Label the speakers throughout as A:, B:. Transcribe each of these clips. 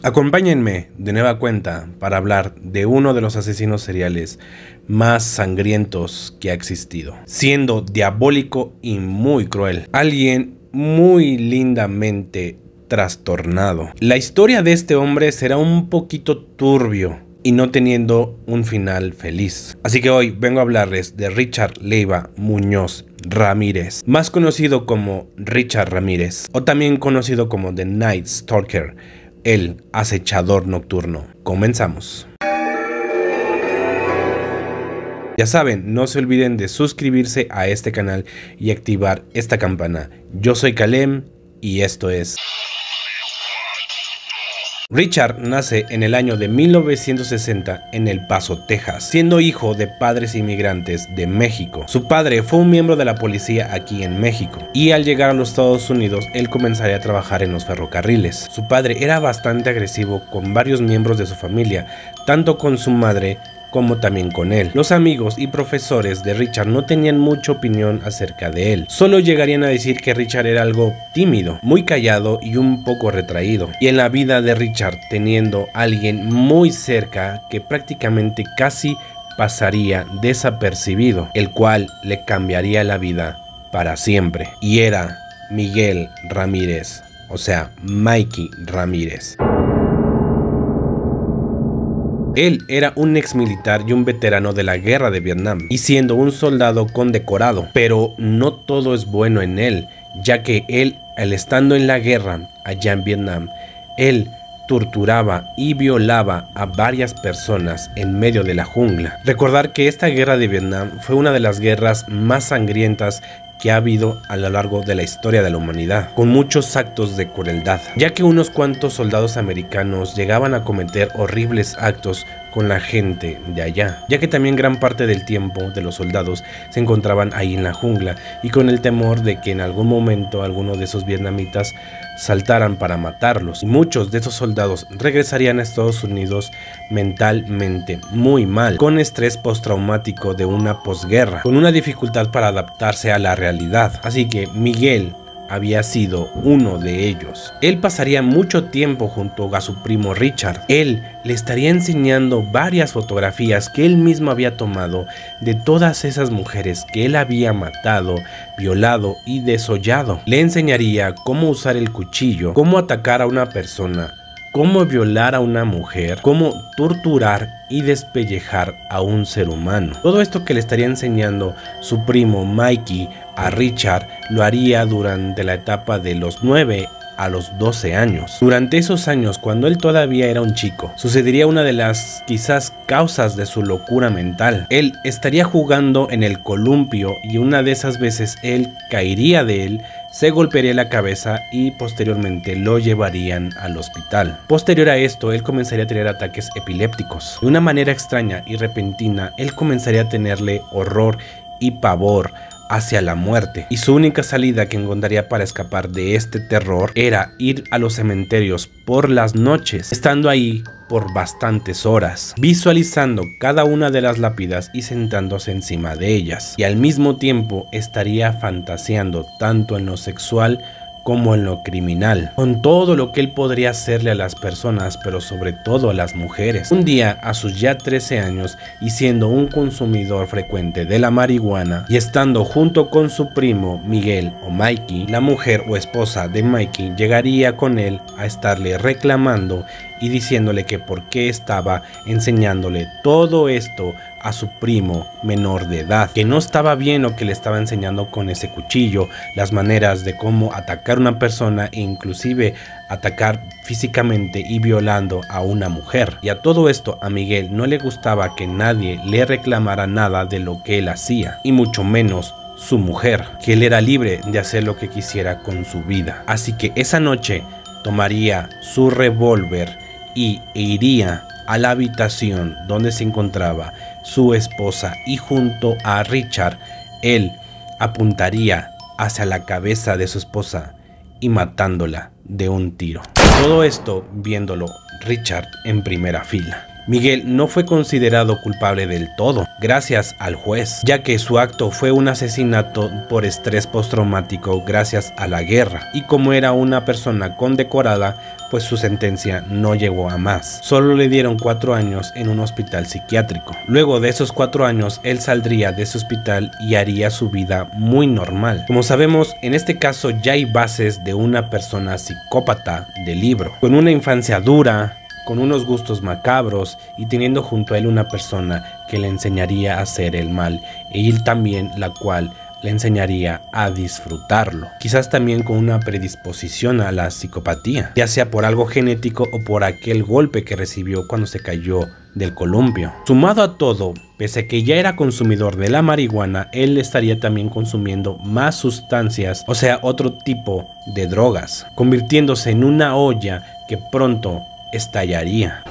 A: Acompáñenme de nueva cuenta para hablar de uno de los asesinos seriales más sangrientos que ha existido, siendo diabólico y muy cruel, alguien muy lindamente trastornado. La historia de este hombre será un poquito turbio y no teniendo un final feliz. Así que hoy vengo a hablarles de Richard Leiva Muñoz Ramírez, más conocido como Richard Ramírez, o también conocido como The Night Stalker, el acechador nocturno. Comenzamos. Ya saben, no se olviden de suscribirse a este canal y activar esta campana. Yo soy Kalem y esto es... Richard nace en el año de 1960 en El Paso, Texas, siendo hijo de padres inmigrantes de México. Su padre fue un miembro de la policía aquí en México, y al llegar a los Estados Unidos, él comenzaría a trabajar en los ferrocarriles. Su padre era bastante agresivo con varios miembros de su familia, tanto con su madre como también con él. Los amigos y profesores de Richard no tenían mucha opinión acerca de él. Solo llegarían a decir que Richard era algo tímido, muy callado y un poco retraído. Y en la vida de Richard, teniendo a alguien muy cerca que prácticamente casi pasaría desapercibido, el cual le cambiaría la vida para siempre. Y era Miguel Ramírez, o sea, Mikey Ramírez. Él era un ex militar y un veterano de la guerra de Vietnam, y siendo un soldado condecorado, pero no todo es bueno en él, ya que él, al estando en la guerra allá en Vietnam, él torturaba y violaba a varias personas en medio de la jungla. Recordar que esta guerra de Vietnam fue una de las guerras más sangrientas que ha habido a lo largo de la historia de la humanidad, con muchos actos de crueldad, ya que unos cuantos soldados americanos llegaban a cometer horribles actos con la gente de allá, ya que también gran parte del tiempo de los soldados se encontraban ahí en la jungla y con el temor de que en algún momento alguno de esos vietnamitas saltaran para matarlos, y muchos de esos soldados regresarían a Estados Unidos mentalmente muy mal, con estrés postraumático de una posguerra, con una dificultad para adaptarse a la realidad. Así que Miguel había sido uno de ellos. Él pasaría mucho tiempo junto a su primo Richard. Él le estaría enseñando varias fotografías que él mismo había tomado de todas esas mujeres que él había matado, violado y desollado. Le enseñaría cómo usar el cuchillo, cómo atacar a una persona, cómo violar a una mujer, cómo torturar y despellejar a un ser humano. Todo esto que le estaría enseñando su primo Mikey a Richard lo haría durante la etapa de los 9 a los 12 años. Durante esos años, cuando él todavía era un chico, sucedería una de las quizás causas de su locura mental. Él estaría jugando en el columpio y una de esas veces él caería de él, se golpearía la cabeza y posteriormente lo llevarían al hospital. Posterior a esto, él comenzaría a tener ataques epilépticos. De una manera extraña y repentina, él comenzaría a tenerle horror y pavor hacia la muerte, y su única salida que encontraría para escapar de este terror era ir a los cementerios por las noches, estando ahí por bastantes horas, visualizando cada una de las lápidas y sentándose encima de ellas, y al mismo tiempo estaría fantaseando tanto en lo sexual como en lo criminal, con todo lo que él podría hacerle a las personas, pero sobre todo a las mujeres. Un día, a sus ya 13 años y siendo un consumidor frecuente de la marihuana y estando junto con su primo Miguel o Mikey, la mujer o esposa de Mikey llegaría con él a estarle reclamando y diciéndole que por qué estaba enseñándole todo esto a su primo menor de edad, que no estaba bien lo que le estaba enseñando con ese cuchillo, las maneras de cómo atacar a una persona e inclusive atacar físicamente y violando a una mujer. Y a todo esto a Miguel no le gustaba que nadie le reclamara nada de lo que él hacía, y mucho menos su mujer, que él era libre de hacer lo que quisiera con su vida. Así que esa noche tomaría su revólver y iría a la habitación donde se encontraba su esposa, y junto a Richard él apuntaría hacia la cabeza de su esposa y matándola de un tiro. Todo esto viéndolo Richard en primera fila. Miguel no fue considerado culpable del todo, gracias al juez, ya que su acto fue un asesinato por estrés postraumático gracias a la guerra, y como era una persona condecorada, pues su sentencia no llegó a más. Solo le dieron 4 años en un hospital psiquiátrico. Luego de esos 4 años, él saldría de ese hospital y haría su vida muy normal. Como sabemos, en este caso ya hay bases de una persona psicópata de libro, con una infancia dura, con unos gustos macabros y teniendo junto a él una persona que le enseñaría a hacer el mal y él también la cual le enseñaría a disfrutarlo. Quizás también con una predisposición a la psicopatía, ya sea por algo genético o por aquel golpe que recibió cuando se cayó del columpio. Sumado a todo, pese a que ya era consumidor de la marihuana, él estaría también consumiendo más sustancias, o sea, otro tipo de drogas, convirtiéndose en una olla que pronto estallaría.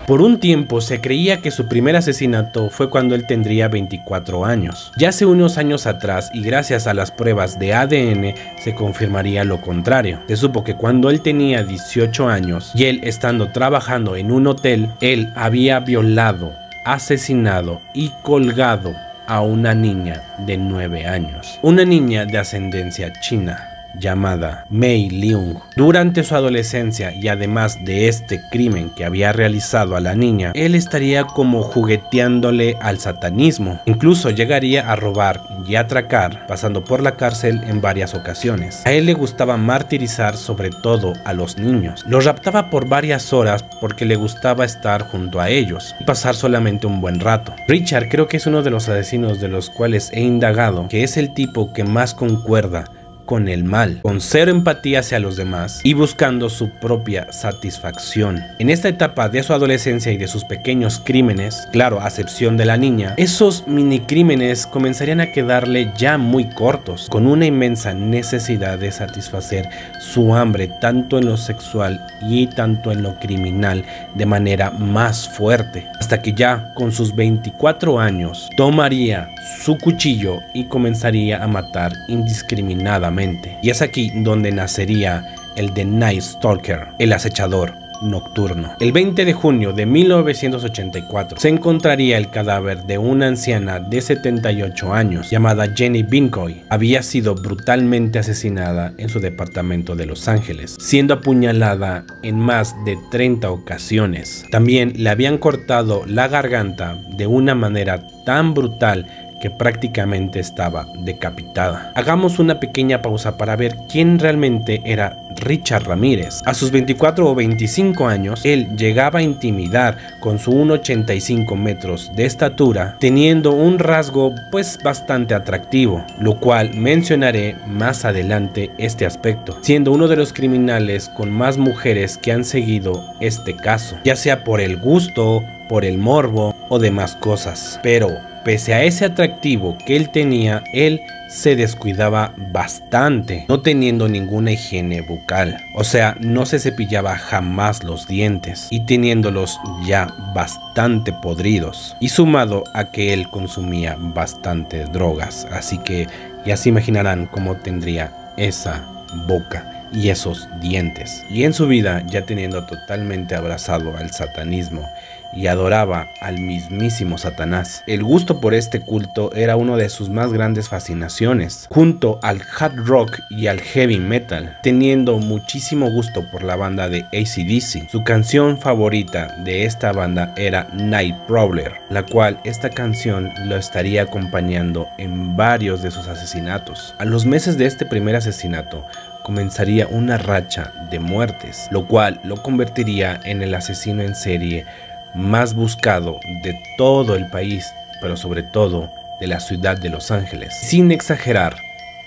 A: Por un tiempo se creía que su primer asesinato fue cuando él tendría 24 años. Ya hace unos años atrás y gracias a las pruebas de ADN se confirmaría lo contrario. Se supo que cuando él tenía 18 años y él estando trabajando en un hotel, él había violado, asesinado y colgado a una niña de 9 años. Una niña de ascendencia china llamada Mei Leung. Durante su adolescencia y además de este crimen que había realizado a la niña, él estaría como jugueteándole al satanismo. Incluso llegaría a robar y atracar, pasando por la cárcel en varias ocasiones. A él le gustaba martirizar sobre todo a los niños. Los raptaba por varias horas porque le gustaba estar junto a ellos y pasar solamente un buen rato. Richard creo que es uno de los asesinos de los cuales he indagado, que es el tipo que más concuerda con el mal, con cero empatía hacia los demás y buscando su propia satisfacción. En esta etapa de su adolescencia y de sus pequeños crímenes, claro, a excepción de la niña, esos mini crímenes comenzarían a quedarle ya muy cortos, con una inmensa necesidad de satisfacer su hambre tanto en lo sexual y tanto en lo criminal de manera más fuerte, hasta que ya con sus 24 años tomaría su cuchillo y comenzaría a matar indiscriminadamente. Y es aquí donde nacería el The Night Stalker, el acechador nocturno. El 20 de junio de 1984 se encontraría el cadáver de una anciana de 78 años llamada Jenny Bincoy. Había sido brutalmente asesinada en su departamento de Los Ángeles, siendo apuñalada en más de 30 ocasiones. También le habían cortado la garganta de una manera tan brutal que prácticamente estaba decapitada. Hagamos una pequeña pausa para ver quién realmente era Richard Ramírez. A sus 24 o 25 años, él llegaba a intimidar con su 1,85 metros de estatura, teniendo un rasgo pues bastante atractivo, lo cual mencionaré más adelante este aspecto, siendo uno de los criminales con más mujeres que han seguido este caso, ya sea por el gusto, por el morbo o demás cosas. Pero pese a ese atractivo que él tenía, él se descuidaba bastante, no teniendo ninguna higiene bucal, o sea, no se cepillaba jamás los dientes y teniéndolos ya bastante podridos, y sumado a que él consumía bastante drogas, así que ya se imaginarán cómo tendría esa boca y esos dientes. Y en su vida, ya teniendo totalmente abrazado al satanismo y adoraba al mismísimo Satanás, el gusto por este culto era uno de sus más grandes fascinaciones, junto al hard rock y al heavy metal, teniendo muchísimo gusto por la banda de AC/DC. Su canción favorita de esta banda era Night Prowler, la cual esta canción lo estaría acompañando en varios de sus asesinatos. A los meses de este primer asesinato, comenzaría una racha de muertes, lo cual lo convertiría en el asesino en serie más buscado de todo el país, pero sobre todo de la ciudad de Los Ángeles. Sin exagerar,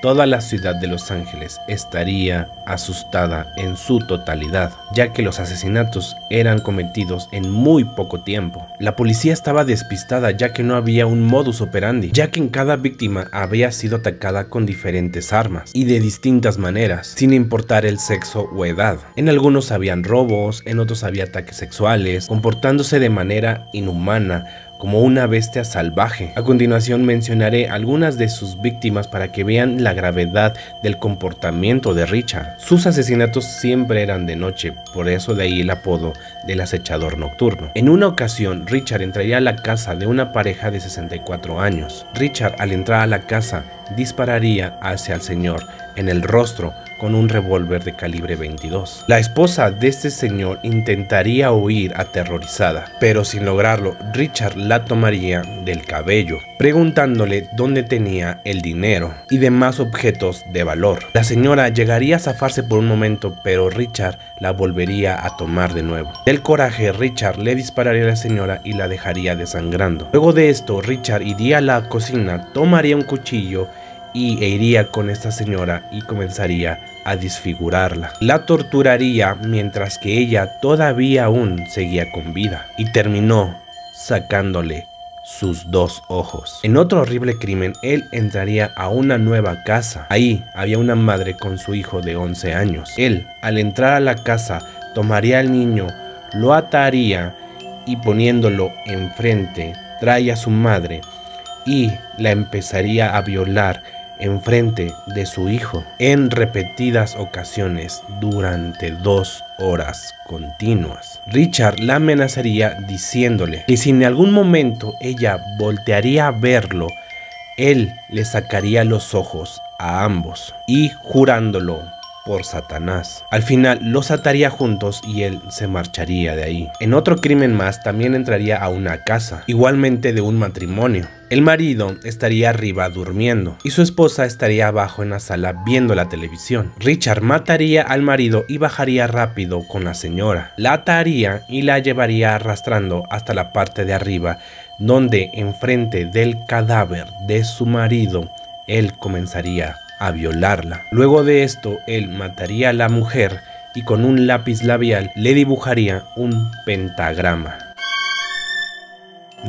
A: toda la ciudad de Los Ángeles estaría asustada en su totalidad, ya que los asesinatos eran cometidos en muy poco tiempo. La policía estaba despistada ya que no había un modus operandi, ya que en cada víctima había sido atacada con diferentes armas y de distintas maneras, sin importar el sexo o edad. En algunos habían robos, en otros había ataques sexuales, comportándose de manera inhumana, como una bestia salvaje. A continuación mencionaré algunas de sus víctimas para que vean la gravedad del comportamiento de Richard. Sus asesinatos siempre eran de noche, por eso de ahí el apodo del acechador nocturno. En una ocasión, Richard entraría a la casa de una pareja de 64 años. Richard, al entrar a la casa, dispararía hacia el señor en el rostro con un revólver de calibre 22. La esposa de este señor intentaría huir aterrorizada, pero sin lograrlo, Richard la tomaría del cabello, preguntándole dónde tenía el dinero y demás objetos de valor. La señora llegaría a zafarse por un momento, pero Richard la volvería a tomar de nuevo. Del coraje, Richard le dispararía a la señora y la dejaría desangrando. Luego de esto, Richard iría a la cocina, tomaría un cuchillo y iría con esta señora y comenzaría a desfigurarla. La torturaría mientras que ella todavía aún seguía con vida y terminó sacándole sus 2 ojos. En otro horrible crimen, él entraría a una nueva casa. Ahí había una madre con su hijo de 11 años. Él, al entrar a la casa, tomaría al niño, lo ataría y poniéndolo enfrente, traía a su madre y la empezaría a violar enfrente de su hijo en repetidas ocasiones durante 2 horas continuas. Richard la amenazaría diciéndole que si en algún momento ella voltearía a verlo, él le sacaría los ojos a ambos y jurándolo por Satanás. Al final los ataría juntos y él se marcharía de ahí. En otro crimen más también entraría a una casa, igualmente de un matrimonio. El marido estaría arriba durmiendo y su esposa estaría abajo en la sala viendo la televisión. Richard mataría al marido y bajaría rápido con la señora. La ataría y la llevaría arrastrando hasta la parte de arriba, donde enfrente del cadáver de su marido, él comenzaría a violarla. Luego de esto, él mataría a la mujer y con un lápiz labial le dibujaría un pentagrama.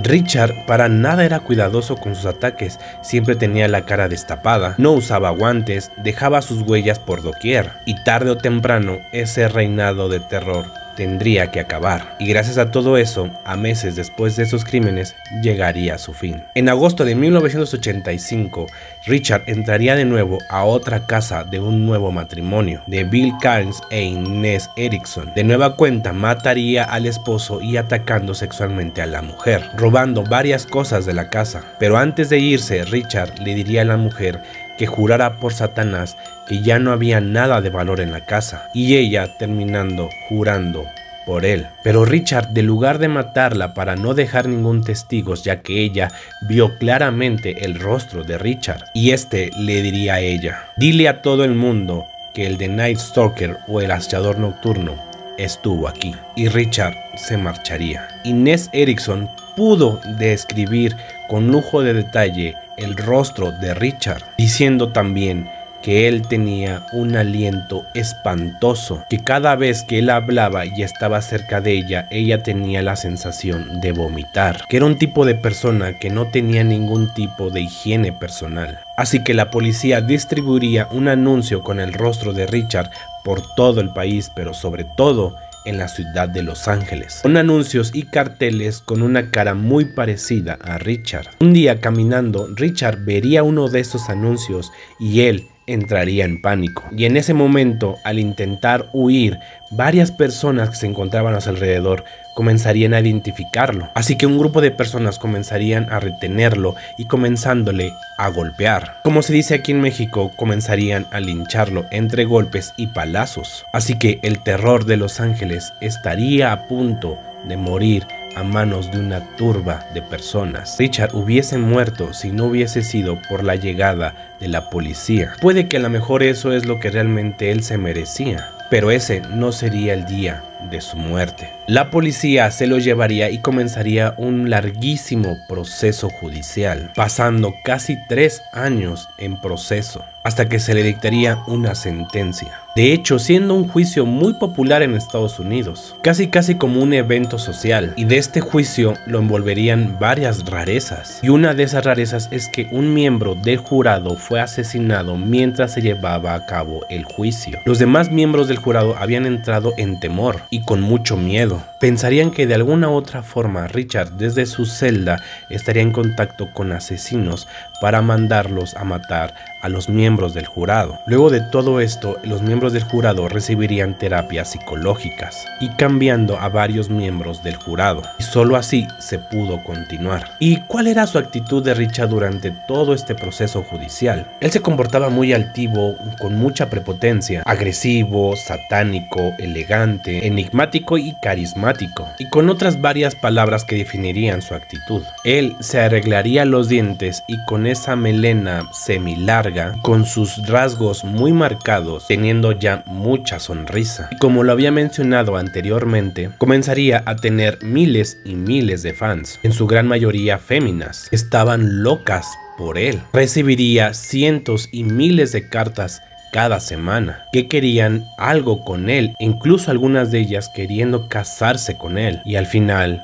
A: Richard para nada era cuidadoso con sus ataques, siempre tenía la cara destapada, no usaba guantes, dejaba sus huellas por doquier y tarde o temprano ese reinado de terror tendría que acabar. Y gracias a todo eso, a meses después de esos crímenes, llegaría a su fin. En agosto de 1985, Richard entraría de nuevo a otra casa de un nuevo matrimonio, de Bill Cairns e Inez Erickson. De nueva cuenta, mataría al esposo y atacando sexualmente a la mujer, robando varias cosas de la casa. Pero antes de irse, Richard le diría a la mujer que jurara por Satanás que ya no había nada de valor en la casa, y ella terminando jurando por él. Pero Richard, de lugar de matarla para no dejar ningún testigo, ya que ella vio claramente el rostro de Richard, y este le diría a ella: dile a todo el mundo que el The Night Stalker o el acechador nocturno estuvo aquí. Y Richard se marcharía. Inez Erickson pudo describir con lujo de detalle el rostro de Richard, diciendo también que él tenía un aliento espantoso, que cada vez que él hablaba y estaba cerca de ella tenía la sensación de vomitar, que era un tipo de persona que no tenía ningún tipo de higiene personal. Así que la policía distribuiría un anuncio con el rostro de Richard por todo el país, pero sobre todo en la ciudad de Los Ángeles, con anuncios y carteles con una cara muy parecida a Richard. Un día caminando, Richard vería uno de esos anuncios y él entraría en pánico. Y en ese momento, al intentar huir, varias personas que se encontraban a su alrededor comenzarían a identificarlo. Así que un grupo de personas comenzarían a retenerlo y comenzándole a golpear. Como se dice aquí en México, comenzarían a lincharlo entre golpes y palazos. Así que el terror de Los Ángeles estaría a punto de morir a manos de una turba de personas. Richard hubiese muerto si no hubiese sido por la llegada de la policía. Puede que a lo mejor eso es lo que realmente él se merecía, pero ese no sería el día de su muerte. La policía se lo llevaría y comenzaría un larguísimo proceso judicial, pasando casi 3 años en proceso, hasta que se le dictaría una sentencia. De hecho, siendo un juicio muy popular en Estados Unidos, casi como un evento social, y de este juicio lo envolverían varias rarezas, y una de esas rarezas es que un miembro del jurado fue asesinado mientras se llevaba a cabo el juicio. Los demás miembros del jurado habían entrado en temor y con mucho miedo. Pensarían que de alguna otra forma Richard desde su celda estaría en contacto con asesinos para mandarlos a matar a los miembros del jurado. Luego de todo esto, los miembros del jurado recibirían terapias psicológicas y cambiando a varios miembros del jurado. Y solo así se pudo continuar. ¿Y cuál era su actitud de Richard durante todo este proceso judicial? Él se comportaba muy altivo, con mucha prepotencia, agresivo, satánico, elegante, enigmático y carismático, y con otras varias palabras que definirían su actitud. Él se arreglaría los dientes y con esa melena semilarga, con sus rasgos muy marcados, teniendo ya mucha sonrisa. Y como lo había mencionado anteriormente, comenzaría a tener miles y miles de fans, en su gran mayoría féminas. Estaban locas por él. Recibiría cientos y miles de cartas cada semana que querían algo con él, incluso algunas de ellas queriendo casarse con él, y al final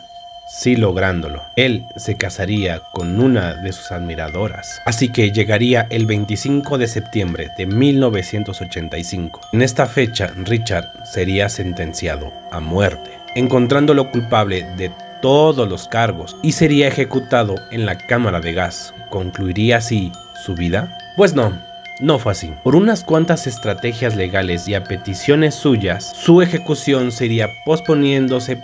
A: sí lográndolo. Él se casaría con una de sus admiradoras. Así que llegaría el 25 de septiembre de 1985. En esta fecha, Richard sería sentenciado a muerte, encontrándolo culpable de todos los cargos, y sería ejecutado en la cámara de gas. ¿Concluiría así su vida? Pues no fue así. Por unas cuantas estrategias legales y a peticiones suyas, su ejecución se iría posponiéndose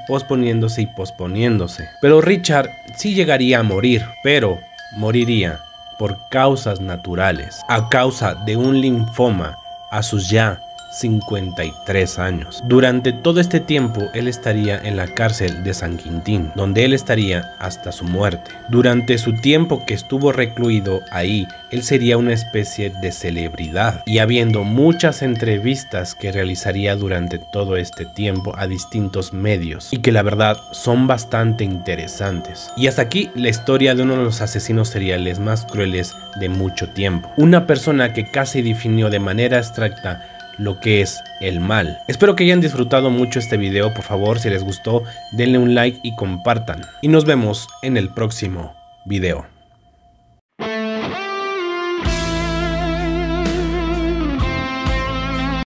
A: y posponiéndose. Pero Richard sí llegaría a morir, pero moriría por causas naturales, a causa de un linfoma a sus ya 53 años. Durante todo este tiempo él estaría en la cárcel de San Quintín, donde él estaría hasta su muerte. Durante su tiempo que estuvo recluido ahí, él sería una especie de celebridad, y habiendo muchas entrevistas que realizaría durante todo este tiempo a distintos medios, y que la verdad son bastante interesantes. Y hasta aquí la historia de uno de los asesinos seriales más crueles de mucho tiempo, una persona que casi definió de manera abstracta lo que es el mal. Espero que hayan disfrutado mucho este video. Por favor, si les gustó, denle un like y compartan. Y nos vemos en el próximo video.